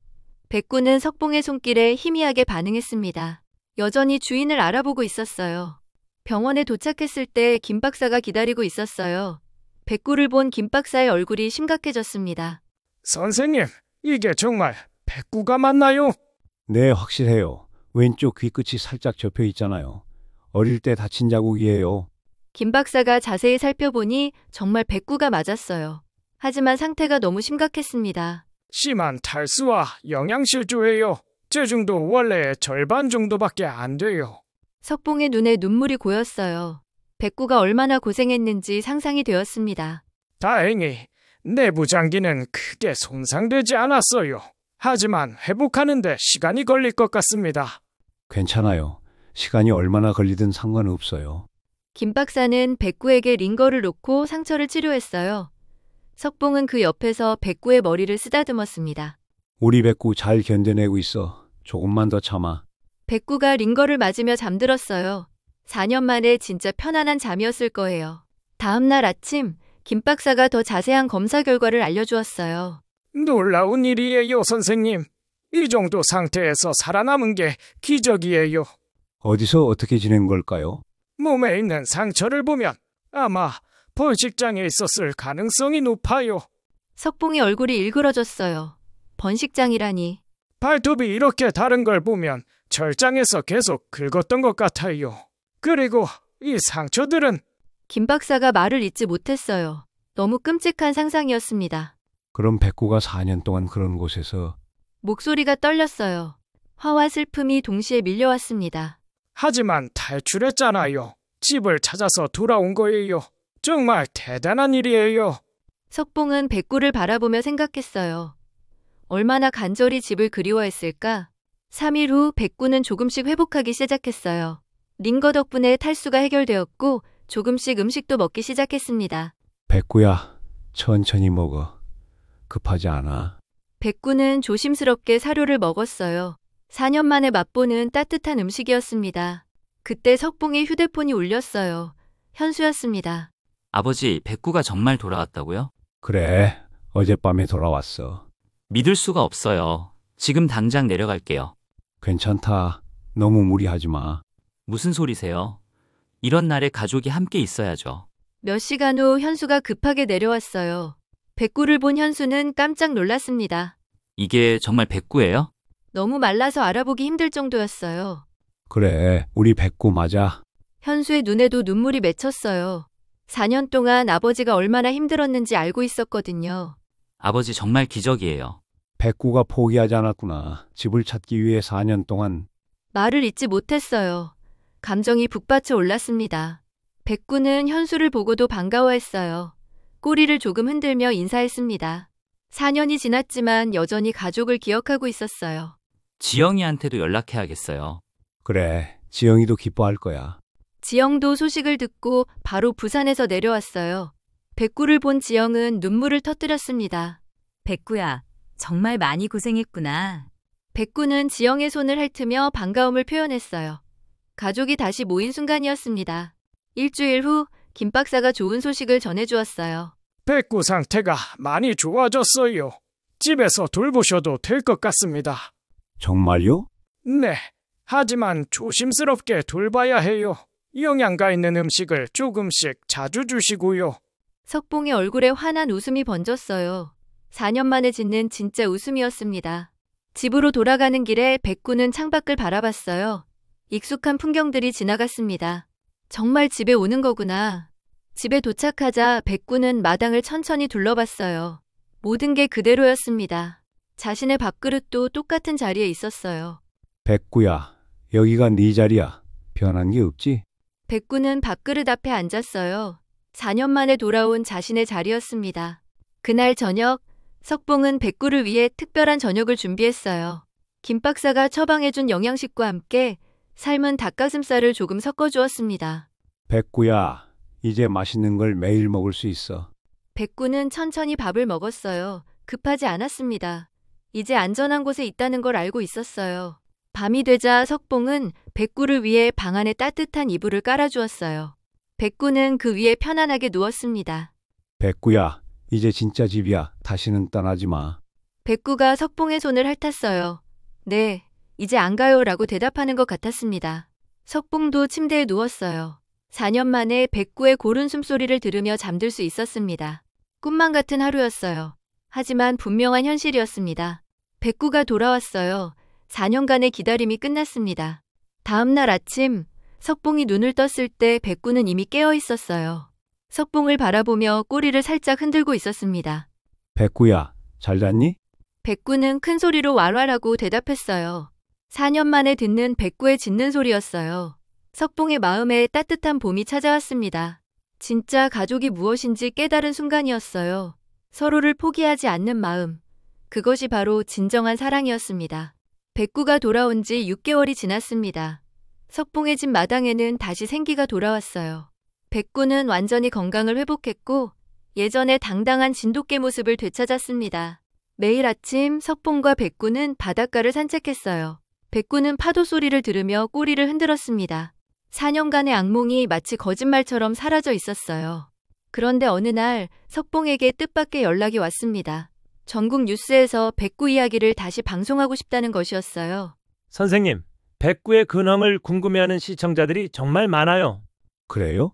백구는 석봉의 손길에 희미하게 반응했습니다. 여전히 주인을 알아보고 있었어요. 병원에 도착했을 때 김 박사가 기다리고 있었어요. 백구를 본 김 박사의 얼굴이 심각해졌습니다. 선생님, 이게 정말 백구가 맞나요? 네, 확실해요. 왼쪽 귀끝이 살짝 접혀 있잖아요. 어릴 때 다친 자국이에요. 김 박사가 자세히 살펴보니 정말 백구가 맞았어요. 하지만 상태가 너무 심각했습니다. 심한 탈수와 영양실조예요. 체중도 원래의 절반 정도밖에 안 돼요. 석봉의 눈에 눈물이 고였어요. 백구가 얼마나 고생했는지 상상이 되었습니다. 다행히 내부 장기는 크게 손상되지 않았어요. 하지만 회복하는데 시간이 걸릴 것 같습니다. 괜찮아요. 시간이 얼마나 걸리든 상관없어요. 김 박사는 백구에게 링거를 놓고 상처를 치료했어요. 석봉은 그 옆에서 백구의 머리를 쓰다듬었습니다. 우리 백구 잘 견뎌내고 있어. 조금만 더 참아. 백구가 링거를 맞으며 잠들었어요. 4년 만에 진짜 편안한 잠이었을 거예요. 다음 날 아침, 김 박사가 더 자세한 검사 결과를 알려주었어요. 놀라운 일이에요, 선생님. 이 정도 상태에서 살아남은 게 기적이에요. 어디서 어떻게 지낸 걸까요? 몸에 있는 상처를 보면 아마 번식장에 있었을 가능성이 높아요. 석봉의 얼굴이 일그러졌어요. 번식장이라니. 발톱이 이렇게 다른 걸 보면 절장에서 계속 긁었던 것 같아요. 그리고 이 상처들은... 김 박사가 말을 잇지 못했어요. 너무 끔찍한 상상이었습니다. 그럼 백구가 4년 동안 그런 곳에서... 목소리가 떨렸어요. 화와 슬픔이 동시에 밀려왔습니다. 하지만 탈출했잖아요. 집을 찾아서 돌아온 거예요. 정말 대단한 일이에요. 석봉은 백구를 바라보며 생각했어요. 얼마나 간절히 집을 그리워했을까? 3일 후 백구는 조금씩 회복하기 시작했어요. 링거 덕분에 탈수가 해결되었고 조금씩 음식도 먹기 시작했습니다. 백구야, 천천히 먹어. 급하지 않아. 백구는 조심스럽게 사료를 먹었어요. 4년 만에 맛보는 따뜻한 음식이었습니다. 그때 석봉의 휴대폰이 울렸어요. 현수였습니다. 아버지, 백구가 정말 돌아왔다고요? 그래, 어젯밤에 돌아왔어. 믿을 수가 없어요. 지금 당장 내려갈게요. 괜찮다. 너무 무리하지 마. 무슨 소리세요? 이런 날에 가족이 함께 있어야죠. 몇 시간 후 현수가 급하게 내려왔어요. 백구를 본 현수는 깜짝 놀랐습니다. 이게 정말 백구예요? 너무 말라서 알아보기 힘들 정도였어요. 그래, 우리 백구 맞아. 현수의 눈에도 눈물이 맺혔어요. 4년 동안 아버지가 얼마나 힘들었는지 알고 있었거든요. 아버지 정말 기적이에요. 백구가 포기하지 않았구나. 집을 찾기 위해 4년 동안. 말을 잇지 못했어요. 감정이 북받쳐 올랐습니다. 백구는 현수를 보고도 반가워했어요. 꼬리를 조금 흔들며 인사했습니다. 4년이 지났지만 여전히 가족을 기억하고 있었어요. 지영이한테도 연락해야겠어요. 그래, 지영이도 기뻐할 거야. 지영도 소식을 듣고 바로 부산에서 내려왔어요. 백구를 본 지영은 눈물을 터뜨렸습니다. 백구야, 정말 많이 고생했구나. 백구는 지영의 손을 핥으며 반가움을 표현했어요. 가족이 다시 모인 순간이었습니다. 일주일 후 김 박사가 좋은 소식을 전해주었어요. 백구 상태가 많이 좋아졌어요. 집에서 돌보셔도 될 것 같습니다. 정말요? 네. 하지만 조심스럽게 돌봐야 해요. 영양가 있는 음식을 조금씩 자주 주시고요. 석봉의 얼굴에 환한 웃음이 번졌어요. 4년 만에 짓는 진짜 웃음이었습니다. 집으로 돌아가는 길에 백구는 창밖을 바라봤어요. 익숙한 풍경들이 지나갔습니다. 정말 집에 오는 거구나. 집에 도착하자 백구는 마당을 천천히 둘러봤어요. 모든 게 그대로였습니다. 자신의 밥그릇도 똑같은 자리에 있었어요. 백구야, 여기가 네 자리야. 변한 게 없지? 백구는 밥그릇 앞에 앉았어요. 4년 만에 돌아온 자신의 자리였습니다. 그날 저녁, 석봉은 백구를 위해 특별한 저녁을 준비했어요. 김 박사가 처방해준 영양식과 함께 삶은 닭가슴살을 조금 섞어주었습니다. 백구야, 이제 맛있는 걸 매일 먹을 수 있어. 백구는 천천히 밥을 먹었어요. 급하지 않았습니다. 이제 안전한 곳에 있다는 걸 알고 있었어요. 밤이 되자 석봉은 백구를 위해 방 안에 따뜻한 이불을 깔아주었어요. 백구는 그 위에 편안하게 누웠습니다. 백구야, 이제 진짜 집이야. 다시는 떠나지 마. 백구가 석봉의 손을 핥았어요. 네, 이제 안 가요 라고 대답하는 것 같았습니다. 석봉도 침대에 누웠어요. 4년 만에 백구의 고른 숨소리를 들으며 잠들 수 있었습니다. 꿈만 같은 하루였어요. 하지만 분명한 현실이었습니다. 백구가 돌아왔어요. 4년간의 기다림이 끝났습니다. 다음 날 아침, 석봉이 눈을 떴을 때 백구는 이미 깨어 있었어요. 석봉을 바라보며 꼬리를 살짝 흔들고 있었습니다. 백구야, 잘 잤니? 백구는 큰 소리로 왈왈하고 대답했어요. 4년 만에 듣는 백구의 짖는 소리였어요. 석봉의 마음에 따뜻한 봄이 찾아왔습니다. 진짜 가족이 무엇인지 깨달은 순간이었어요. 서로를 포기하지 않는 마음. 그것이 바로 진정한 사랑이었습니다. 백구가 돌아온 지 6개월이 지났습니다. 석봉의 집 마당에는 다시 생기가 돌아왔어요. 백구는 완전히 건강을 회복했고 예전의 당당한 진돗개 모습을 되찾았습니다. 매일 아침 석봉과 백구는 바닷가를 산책했어요. 백구는 파도 소리를 들으며 꼬리를 흔들었습니다. 4년간의 악몽이 마치 거짓말처럼 사라져 있었어요. 그런데 어느 날 석봉에게 뜻밖의 연락이 왔습니다. 전국 뉴스에서 백구 이야기를 다시 방송하고 싶다는 것이었어요. 선생님, 백구의 근황을 궁금해하는 시청자들이 정말 많아요. 그래요?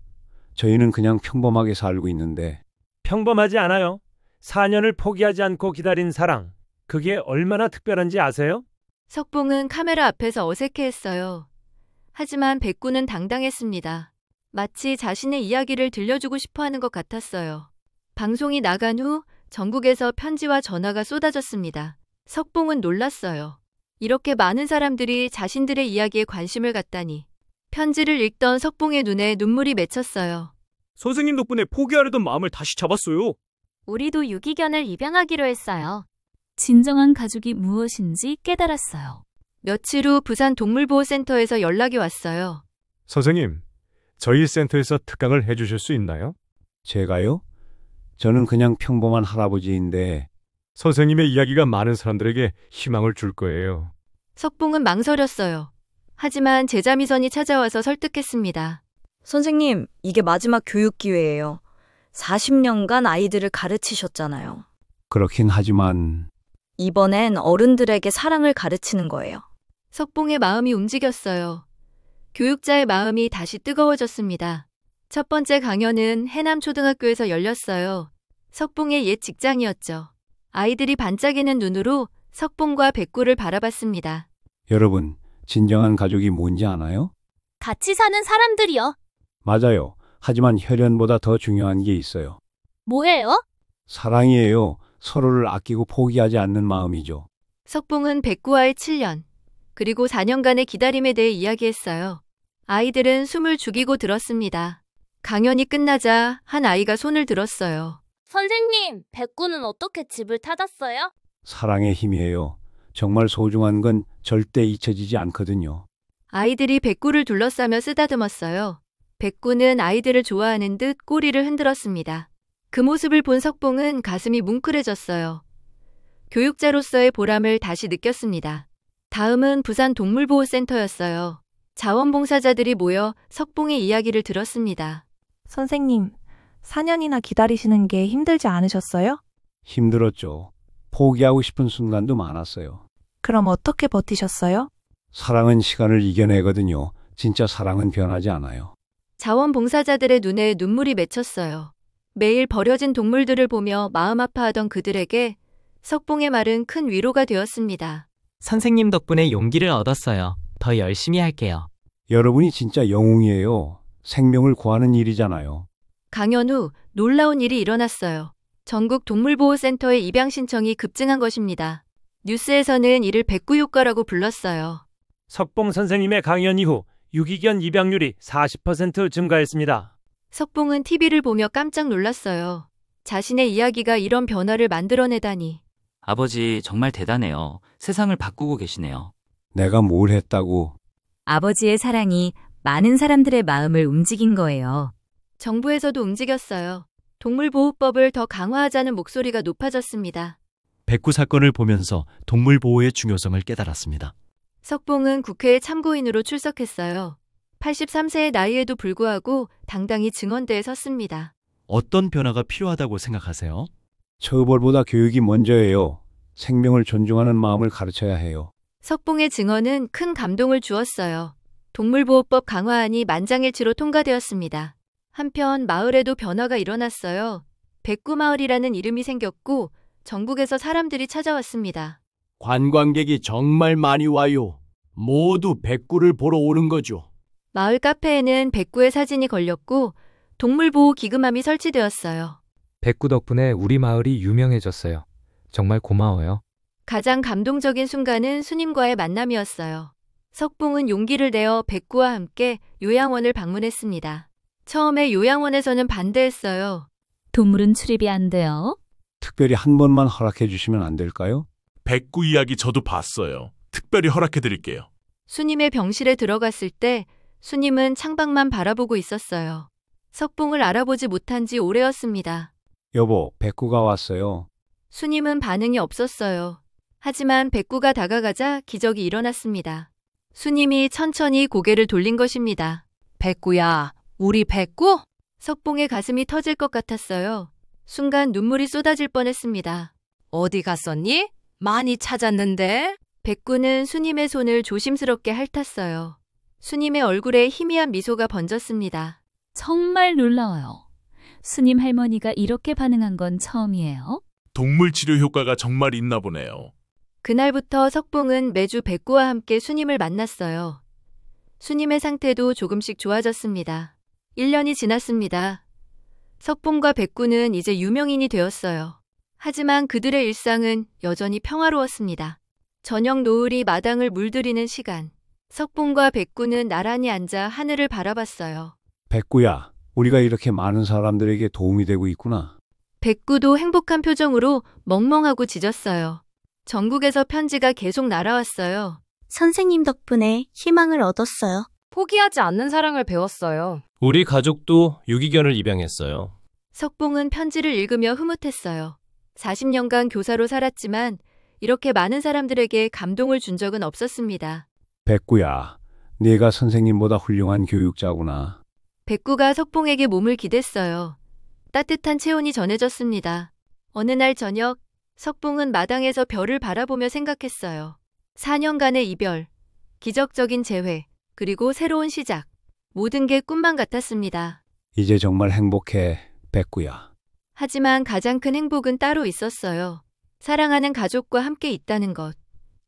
저희는 그냥 평범하게 살고 있는데. 평범하지 않아요. 4년을 포기하지 않고 기다린 사랑. 그게 얼마나 특별한지 아세요? 석봉은 카메라 앞에서 어색해했어요. 하지만 백구는 당당했습니다. 마치 자신의 이야기를 들려주고 싶어하는 것 같았어요. 방송이 나간 후 전국에서 편지와 전화가 쏟아졌습니다. 석봉은 놀랐어요. 이렇게 많은 사람들이 자신들의 이야기에 관심을 갖다니. 편지를 읽던 석봉의 눈에 눈물이 맺혔어요. 선생님 덕분에 포기하려던 마음을 다시 잡았어요. 우리도 유기견을 입양하기로 했어요. 진정한 가족이 무엇인지 깨달았어요. 며칠 후 부산 동물보호센터에서 연락이 왔어요. 선생님, 저희 센터에서 특강을 해주실 수 있나요? 제가요? 저는 그냥 평범한 할아버지인데. 선생님의 이야기가 많은 사람들에게 희망을 줄 거예요. 석봉은 망설였어요. 하지만 제자미선이 찾아와서 설득했습니다. 선생님, 이게 마지막 교육 기회예요. 40년간 아이들을 가르치셨잖아요. 그렇긴 하지만 이번엔 어른들에게 사랑을 가르치는 거예요. 석봉의 마음이 움직였어요. 교육자의 마음이 다시 뜨거워졌습니다. 첫 번째 강연은 해남초등학교에서 열렸어요. 석봉의 옛 직장이었죠. 아이들이 반짝이는 눈으로 석봉과 백구를 바라봤습니다. 여러분, 진정한 가족이 뭔지 아나요? 같이 사는 사람들이요. 맞아요. 하지만 혈연보다 더 중요한 게 있어요. 뭐예요? 사랑이에요. 서로를 아끼고 포기하지 않는 마음이죠. 석봉은 백구와의 7년, 그리고 4년간의 기다림에 대해 이야기했어요. 아이들은 숨을 죽이고 들었습니다. 강연이 끝나자 한 아이가 손을 들었어요. 선생님, 백구는 어떻게 집을 찾았어요? 사랑의 힘이에요. 정말 소중한 건 절대 잊혀지지 않거든요. 아이들이 백구를 둘러싸며 쓰다듬었어요. 백구는 아이들을 좋아하는 듯 꼬리를 흔들었습니다. 그 모습을 본 석봉은 가슴이 뭉클해졌어요. 교육자로서의 보람을 다시 느꼈습니다. 다음은 부산 동물보호센터였어요. 자원봉사자들이 모여 석봉의 이야기를 들었습니다. 선생님, 4년이나 기다리시는 게 힘들지 않으셨어요? 힘들었죠. 포기하고 싶은 순간도 많았어요. 그럼 어떻게 버티셨어요? 사랑은 시간을 이겨내거든요. 진짜 사랑은 변하지 않아요. 자원봉사자들의 눈에 눈물이 맺혔어요. 매일 버려진 동물들을 보며 마음 아파하던 그들에게 석봉의 말은 큰 위로가 되었습니다. 선생님 덕분에 용기를 얻었어요. 더 열심히 할게요. 여러분이 진짜 영웅이에요. 생명을 구하는 일이잖아요. 강연 후 놀라운 일이 일어났어요. 전국 동물보호센터의 입양 신청이 급증한 것입니다. 뉴스에서는 이를 백구효과라고 불렀어요. 석봉 선생님의 강연 이후 유기견 입양률이 40% 증가했습니다. 석봉은 TV를 보며 깜짝 놀랐어요. 자신의 이야기가 이런 변화를 만들어내다니. 아버지 정말 대단해요. 세상을 바꾸고 계시네요. 내가 뭘 했다고. 아버지의 사랑이 많은 사람들의 마음을 움직인 거예요. 정부에서도 움직였어요. 동물보호법을 더 강화하자는 목소리가 높아졌습니다. 백구 사건을 보면서 동물보호의 중요성을 깨달았습니다. 석봉은 국회에 참고인으로 출석했어요. 83세의 나이에도 불구하고 당당히 증언대에 섰습니다. 어떤 변화가 필요하다고 생각하세요? 처벌보다 교육이 먼저예요. 생명을 존중하는 마음을 가르쳐야 해요. 석봉의 증언은 큰 감동을 주었어요. 동물보호법 강화안이 만장일치로 통과되었습니다. 한편 마을에도 변화가 일어났어요. 백구마을이라는 이름이 생겼고 전국에서 사람들이 찾아왔습니다. 관광객이 정말 많이 와요. 모두 백구를 보러 오는 거죠. 마을 카페에는 백구의 사진이 걸렸고 동물보호 기금함이 설치되었어요. 백구 덕분에 우리 마을이 유명해졌어요. 정말 고마워요. 가장 감동적인 순간은 수님과의 만남이었어요. 석봉은 용기를 내어 백구와 함께 요양원을 방문했습니다. 처음에 요양원에서는 반대했어요. 동물은 출입이 안 돼요. 특별히 한 번만 허락해 주시면 안 될까요? 백구 이야기 저도 봤어요. 특별히 허락해 드릴게요. 수님의 병실에 들어갔을 때 수님은 창밖만 바라보고 있었어요. 석봉을 알아보지 못한 지 오래였습니다. 여보, 백구가 왔어요. 수님은 반응이 없었어요. 하지만 백구가 다가가자 기적이 일어났습니다. 수님이 천천히 고개를 돌린 것입니다. 백구야, 우리 백구? 석봉의 가슴이 터질 것 같았어요. 순간 눈물이 쏟아질 뻔했습니다. 어디 갔었니? 많이 찾았는데? 백구는 수님의 손을 조심스럽게 핥았어요. 수님의 얼굴에 희미한 미소가 번졌습니다. 정말 놀라워요. 수님 할머니가 이렇게 반응한 건 처음이에요. 동물 치료 효과가 정말 있나 보네요. 그날부터 석봉은 매주 백구와 함께 수님을 만났어요. 수님의 상태도 조금씩 좋아졌습니다. 1년이 지났습니다. 석봉과 백구는 이제 유명인이 되었어요. 하지만 그들의 일상은 여전히 평화로웠습니다. 저녁 노을이 마당을 물들이는 시간. 석봉과 백구는 나란히 앉아 하늘을 바라봤어요. 백구야, 우리가 이렇게 많은 사람들에게 도움이 되고 있구나. 백구도 행복한 표정으로 멍멍하고 짖었어요. 전국에서 편지가 계속 날아왔어요. 선생님 덕분에 희망을 얻었어요. 포기하지 않는 사랑을 배웠어요. 우리 가족도 유기견을 입양했어요. 석봉은 편지를 읽으며 흐뭇했어요. 40년간 교사로 살았지만 이렇게 많은 사람들에게 감동을 준 적은 없었습니다. 백구야, 네가 선생님보다 훌륭한 교육자구나. 백구가 석봉에게 몸을 기댔어요. 따뜻한 체온이 전해졌습니다. 어느 날 저녁, 석봉은 마당에서 별을 바라보며 생각했어요. 4년간의 이별, 기적적인 재회, 그리고 새로운 시작. 모든 게 꿈만 같았습니다. 이제 정말 행복해, 백구야. 하지만 가장 큰 행복은 따로 있었어요. 사랑하는 가족과 함께 있다는 것.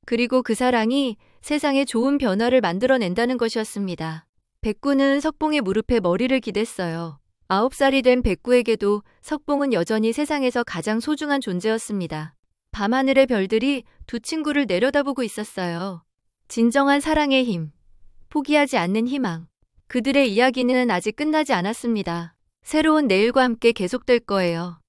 그리고 그 사랑이 세상에 좋은 변화를 만들어낸다는 것이었습니다. 백구는 석봉의 무릎에 머리를 기댔어요. 9살이 된 백구에게도 석봉은 여전히 세상에서 가장 소중한 존재였습니다. 밤하늘의 별들이 두 친구를 내려다보고 있었어요. 진정한 사랑의 힘, 포기하지 않는 희망. 그들의 이야기는 아직 끝나지 않았습니다. 새로운 내일과 함께 계속될 거예요.